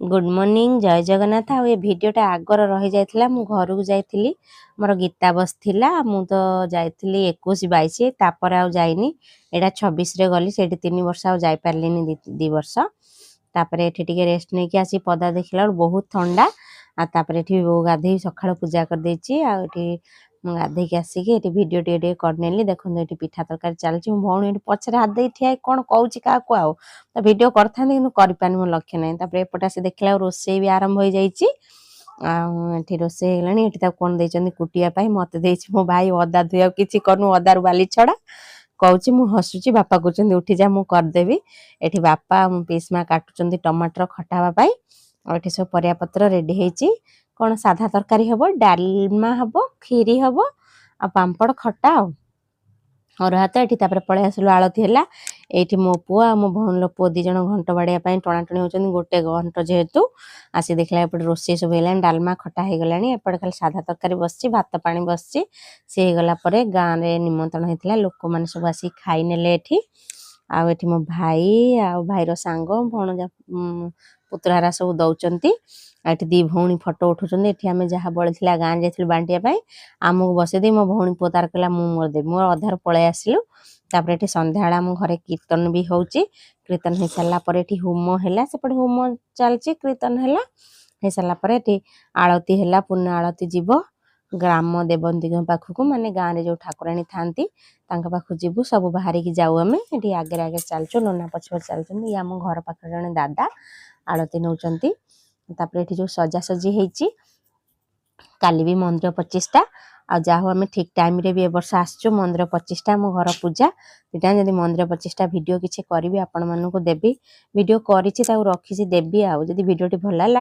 Good morning जय जगन्नाथ। आ ये भिडियोटा आगर रही जाइथिला मु घर को जाइथिली मोर गीता बसथिला मु तो जाइथिली 21 22 तापर आ जाइनी एटा 26 रे गली सेठी 3 वर्ष आ जाई पारलिनी 2 वर्ष तापर एठी टिके रेस्ट नै कि आसी पदा देखिला बहुत ठंडा आ तापर एठी गाधे सखाळ पूजा कर देची आ एठी मु गाधे के आसी के एठी वीडियो टे करनेली देखन एठी पिठा तरकारी चलची मु भौणी एठी पछरे हाथ दे ठिया कोन कहूची का को आ तो वीडियो करथानी किंतु करि पानी मो लक्ष्य नै तापर एपटा से देखला रोसे भी आरंभ हो जाईची आ एठी रोसे हेलानी एठी ता कोन देचंदी कुटिया पाई मते देची मो भाई अदा धुया किछि करनु अदा रु बाली छडा कहूची मु हसुची बापा कहउचंदी उठी जा मु कर देबी एठी बापा मु पीसमा काटुचंदी टमाटर खटावा पाई और एठी सब परिया पत्र रेडी हेची कोन साधा तरकारी हबो डालमा हबो खीरी हबो आ पांपड़ खट्टा और हाथ एठी तापर पळे आसलु आळती हला एठी मो पुआ मो भौन पो दी जण घंट बाडिया पई टणाटणी होचंदी गोटे घंट जेहेतु आसी देखला एपटे रोसे सब हेलानी डालमा खट्टा हे गलानी एपटे खाली साधा तरकारी बसची भात पानी बसची से हे गला परे गां रे निमंत्रण हेतला लोक माने सब आसी खाई नेले एठी आ एठी मो भाई आ भाई रो सांगो भौणजा पुत्रारा सब दउचंती एठी दी भौणी फोटो उठुचंदी एठी हमें जहा बळथिला गां जेथिल बांटिया पाई आमु बसे दे मो भौणी पोतार कला मु मोर दे मोर अधार पळे आसिलु तापर एठी संध्याळा मो घरे कीर्तन भी होउची कीर्तन हे सल्ला पर एठी होम हैला सेपटे होम चलची कीर्तन हैला हे सल्ला पर एठी आळती हैला पुण्य आळती जीवो ग्राम देवंती पाखु माने गां रे जो ठाकुराणी थांती तांका पाखु जीवु सब बाहरी की जाऊ हमें एठी आगे आगे चलचो नोना पछपर चलचंदी या मो घर पाख जने दादा आळती नउचंती तापर एठी जो सजा सजी हेची काली भी मंदिर 25 टा आ जाहो हमें ठीक टाइम रे भी ए वर्ष आसचो मंदिर 25 टा मो घर पूजा तिटा जदी मंदिर 25 टा वीडियो किछि करबी आपण मानको देबी वीडियो करिछि ताऊ रखिछि देबी आ जदी वीडियो टी भला